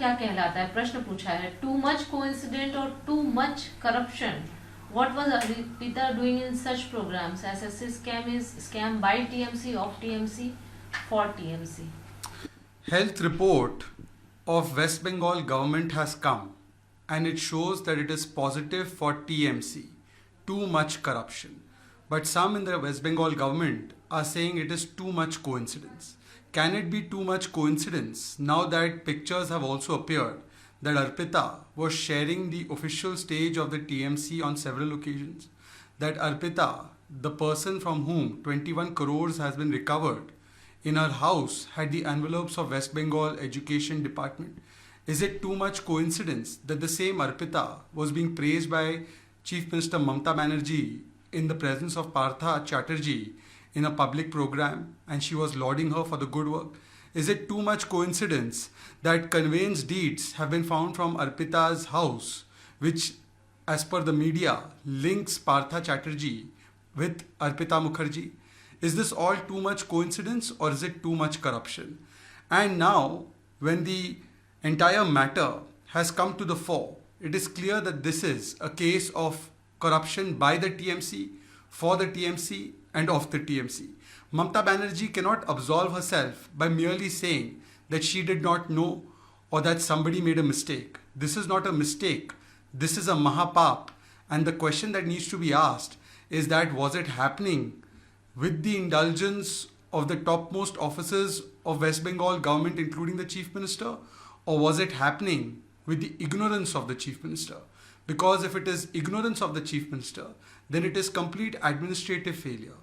क्या कहलाता है? प्रश्न पूछा है, टू मच कोइंसिडेंट और too much corruption. What was Arpita doing in such programs? SSC scam is scam by TMC, of TMC, for TMC. Health report of West Bengal government has come and it shows that it is positive for TMC, too much corruption. But some in the West Bengal government are saying it is too much coincidence. Can it be too much coincidence now that pictures have also appeared that Arpita was sharing the official stage of the TMC on several occasions? That Arpita, the person from whom 21 crores has been recovered, in her house had the envelopes of West Bengal Education Department. Is it too much coincidence that the same Arpita was being praised by Chief Minister Mamata Banerjee in the presence of Partha Chatterjee in a public program and she was lauding her for the good work? Is it too much coincidence that conveyance deeds have been found from Arpita's house, which as per the media links Partha Chatterjee with Arpita Mukherjee? Is this all too much coincidence or is it too much corruption? And now, when the entire matter has come to the fore, it is clear that this is a case of corruption by the TMC, for the TMC, and of the TMC. Mamata Banerjee cannot absolve herself by merely saying that she did not know or that somebody made a mistake. This is not a mistake. This is a Mahapap. And the question that needs to be asked is that was it happening with the indulgence of the topmost officers of West Bengal government, including the Chief Minister, or was it happening with the ignorance of the Chief Minister? Because if it is ignorance of the Chief Minister, then it is complete administrative failure.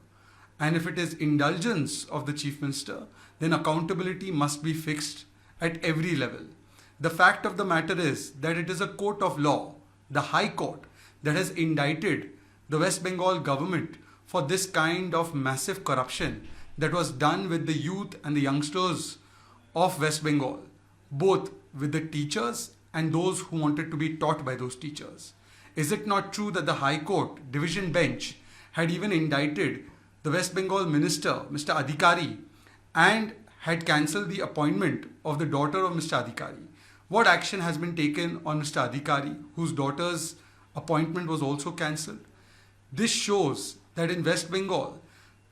And if it is indulgence of the Chief Minister, then accountability must be fixed at every level. The fact of the matter is that it is a court of law, the High Court, that has indicted the West Bengal government for this kind of massive corruption that was done with the youth and the youngsters of West Bengal, both with the teachers and those who wanted to be taught by those teachers. Is it not true that the High Court Division Bench had even indicted the West Bengal Minister, Mr. Adhikari, and had cancelled the appointment of the daughter of Mr. Adhikari? What action has been taken on Mr. Adhikari, whose daughter's appointment was also cancelled? This shows that in West Bengal,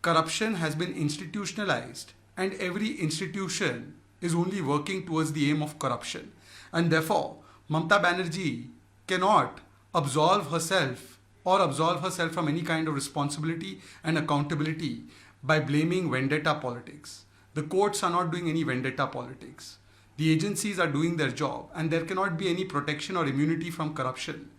corruption has been institutionalized and every institution is only working towards the aim of corruption. And therefore, Mamata Banerjee cannot absolve herself from any kind of responsibility and accountability by blaming vendetta politics. The courts are not doing any vendetta politics. The agencies are doing their job and there cannot be any protection or immunity from corruption.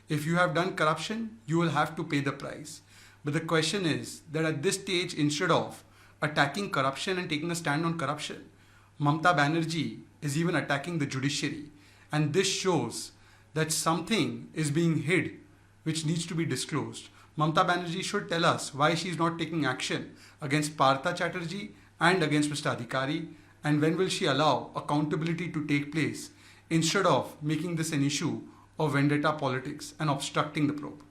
If you have done corruption, you will have to pay the price. But the question is that at this stage, instead of attacking corruption and taking a stand on corruption, Mamata Banerjee is even attacking the judiciary. And this shows that something is being hid which needs to be disclosed. Mamata Banerjee should tell us why she is not taking action against Partha Chatterjee and against Mr. Adhikari, and when will she allow accountability to take place instead of making this an issue of vendetta politics and obstructing the probe.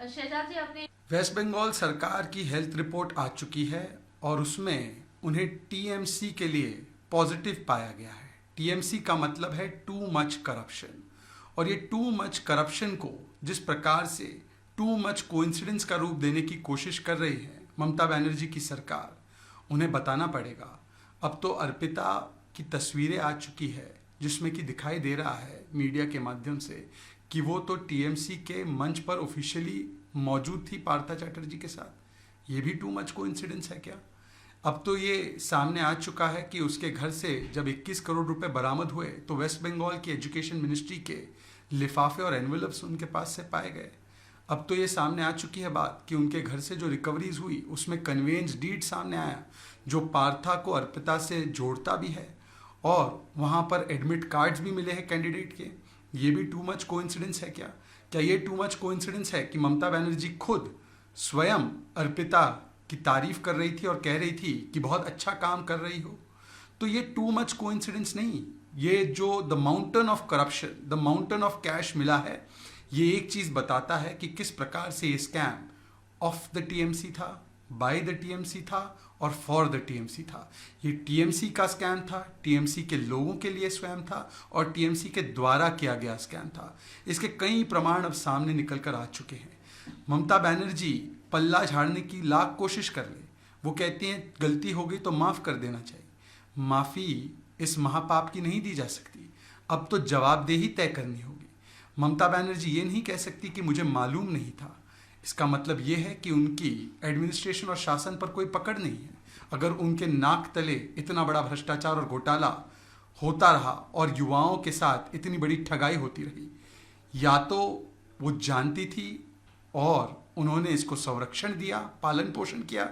Shahzad ji, आपने वेस्ट बंगाल सरकार की health report आ चुकी है और उसमें उन्हें TMC के लिए पॉजिटिव पाया गया है. टीएमसी का मतलब है टू मच करप्शन. और ये टू मच करप्शन को जिस प्रकार से टू मच कोइंसिडेंस का रूप देने की कोशिश कर रही है ममता बनर्जी की सरकार, उन्हें बताना पड़ेगा. अब तो अर्पिता की तस्वीरें आ चुकी है जिसमें कि दिखाई दे रहा है मीडिया के माध्यम से कि वो तो टीएमसी के मंच पर ऑफिशियली मौजूद थी पार्था चैटर्जी के साथ. ये भी टू मच कोइंसिडेंस है क्या? अब तो ये सामने आ चुका है कि उसके घर से जब 21 करोड़ रुपए बरामद हुए तो वेस्ट बंगाल की एजुकेशन मिनिस्ट्री के लिफाफे और एनवेलप्स उनके पास से पाए गए. अब तो ये सामने आ चुकी है बात कि उनके घर से जो रिकवरीज हुई उसमें कन्वेंस डीड सामने आया जो पार्था को अर्पिता से जोड़ता भी है और वहाँ पर एडमिट कार्ड्स भी मिले हैं कैंडिडेट के. ये भी टू मच कोइंसिडेंस है क्या? क्या ये टू मच कोइंसिडेंस है कि ममता बनर्जी खुद स्वयं अर्पिता की तारीफ कर रही थी और कह रही थी कि बहुत अच्छा काम कर रही हो? तो ये टू मच कोइंसिडेंस नहीं, ये जो the mountain of corruption, the mountain of cash मिला है, ये एक चीज बताता है कि किस प्रकार से ये स्कैम ऑफ द टीएमसी था, बाय द टीएमसी था और फॉर द टीएमसी था। ये टीएमसी का स्कैम था, टीएमसी के लोगों के लिए स्वयं था और टीएमसी के द्वारा किया गया स्कैम था। इसके कई प्रमाण अब सामने निकल कर आ चुके हैं। ममता बनर्जी पल्ला झाड़ने की लाख कोशिश कर ले, वो कहती हैं गलती हो गई तो माफ़ कर देना चाहिए। माफ़ी इस महापाप की नहीं दी जा सकती, अब तो जवाबदेही तय करनी होगी। ममता बनर्जी ये नहीं कह सकती कि मुझे मालूम नहीं था। इसका मतलब ये है कि उनकी एडमिनिस्ट्रेशन और शासन पर कोई पकड़ नहीं है। अगर उनके नाक तले इतना बड़ा भ्रष्टाचार और घोटाला होता रहा और युवाओं के साथ इतनी बड़ी ठगाई होती रही, या तो वो जानती थी और उन्होंने इसको संरक्षण दिया, पालन पोषण किया,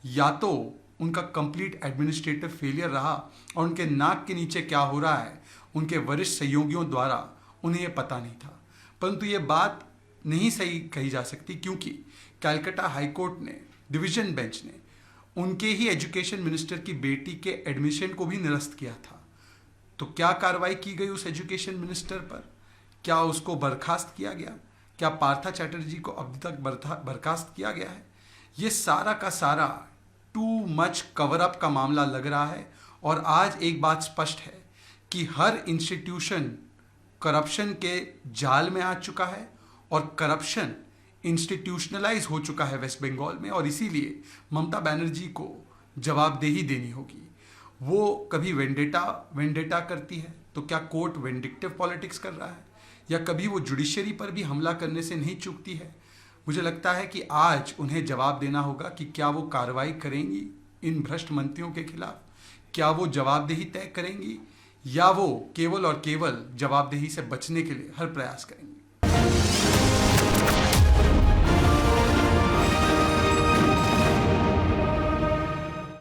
या तो उनका कंप्लीट एडमिनिस्ट्रेटिव फेलियर रहा और उनके नाक के नीचे क्या हो रहा है उनके वरिष्ठ सहयोगियों द्वारा उन्हें ये पता नहीं था। परंतु ये बात नहीं सही कही जा सकती, क्योंकि कलकत्ता हाईकोर्ट ने, डिवीजन बेंच ने उनके ही एजुकेशन मिनिस्टर की बेटी के एडमिशन को भी निरस्त किया था। तो क्या कार्रवाई की गई उस एजुकेशन मिनिस्टर पर? क्या उसको बर्खास्त किया गया? क्या पार्था चैटर्जी को अभी तक बर्खास्त किया गया है? ये सारा का सारा टू मच कवर अप का मामला लग रहा है। और आज एक बात स्पष्ट है कि हर इंस्टीट्यूशन करप्शन के जाल में आ चुका है और करप्शन इंस्टीट्यूशनलाइज हो चुका है वेस्ट बंगाल में, और इसीलिए ममता बनर्जी को जवाबदेही देनी होगी। वो कभी वेंडेटा करती है तो क्या कोर्ट वेंडिक्टिव पॉलिटिक्स कर रहा है, या कभी वो जुडिशरी पर भी हमला करने से नहीं चूकती है। मुझे लगता है कि आज उन्हें जवाब देना होगा कि क्या वो कार्रवाई करेंगी इन भ्रष्ट मंत्रियों के खिलाफ, क्या वो जवाबदेही तय करेंगी, या वो केवल और केवल जवाबदेही से बचने के लिए हर प्रयास करेंगी।